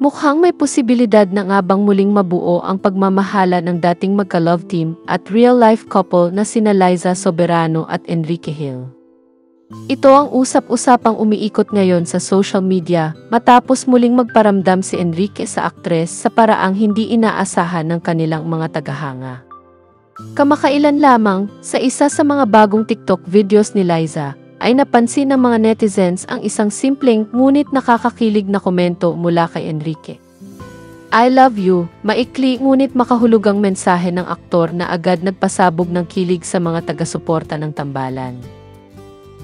Mukhang may posibilidad na nga bang muling mabuo ang pagmamahala ng dating magka-love team at real-life couple na sina Liza Soberano at Enrique Hill. Ito ang usap-usapang umiikot ngayon sa social media matapos muling magparamdam si Enrique sa aktres sa paraang hindi inaasahan ng kanilang mga tagahanga. Kamakailan lamang, sa isa sa mga bagong TikTok videos ni Liza, ay napansin ng mga netizens ang isang simpleng ngunit nakakakilig na komento mula kay Enrique. I love you, maikli ngunit makahulugang mensahe ng aktor na agad nagpasabog ng kilig sa mga taga-suporta ng tambalan.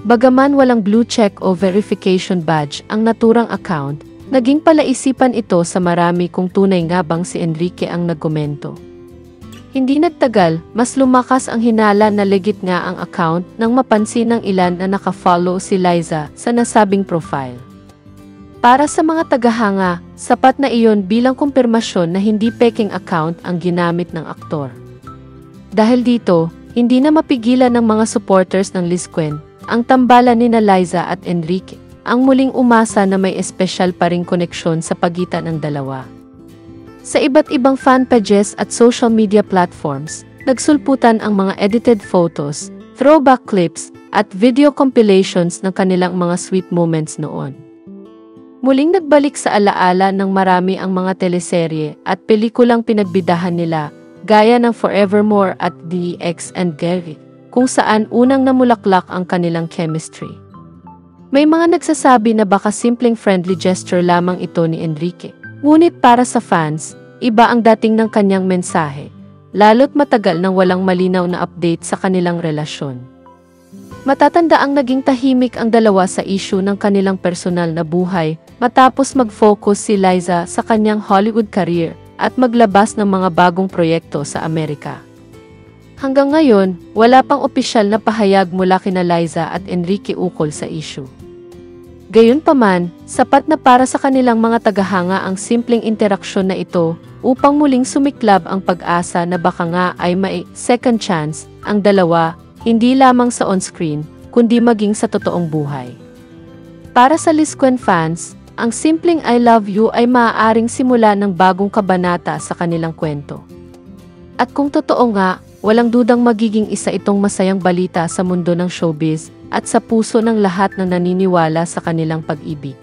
Bagaman walang blue check o verification badge ang naturang account, naging palaisipan ito sa marami kung tunay nga bang si Enrique ang nagkomento. Hindi nagtagal, mas lumakas ang hinala na legit nga ang account nang mapansin ng ilan na nakafollow si Liza sa nasabing profile. Para sa mga tagahanga, sapat na iyon bilang kumpirmasyon na hindi peking account ang ginamit ng aktor. Dahil dito, hindi na mapigilan ng mga supporters ng Lisquen, ang tambalan ni Liza at Enrique, ang muling umasa na may espesyal pa ring koneksyon sa pagitan ng dalawa. Sa iba't ibang fan pages at social media platforms, nagsulputan ang mga edited photos, throwback clips, at video compilations ng kanilang mga sweet moments noon. Muling nagbalik sa alaala ng marami ang mga teleserye at pelikulang pinagbidahan nila, gaya ng Forevermore at The Ex and Gary, kung saan unang namulaklak ang kanilang chemistry. May mga nagsasabi na baka simpleng friendly gesture lamang ito ni Enrique. Ngunit para sa fans, iba ang dating ng kanyang mensahe, lalo't matagal nang walang malinaw na update sa kanilang relasyon. Matatanda ang naging tahimik ang dalawa sa issue ng kanilang personal na buhay matapos mag-focus si Liza sa kanyang Hollywood career at maglabas ng mga bagong proyekto sa Amerika. Hanggang ngayon, wala pang opisyal na pahayag mula kina Liza at Enrique ukol sa issue. Gayunpaman, sapat na para sa kanilang mga tagahanga ang simpleng interaksyon na ito upang muling sumiklab ang pag-asa na baka nga ay may second chance ang dalawa, hindi lamang sa on-screen, kundi maging sa totoong buhay. Para sa Lisquen fans, ang simpleng I love you ay maaaring simula ng bagong kabanata sa kanilang kwento. At kung totoo nga, walang dudang magiging isa itong masayang balita sa mundo ng showbiz at sa puso ng lahat na naniniwala sa kanilang pag-ibig.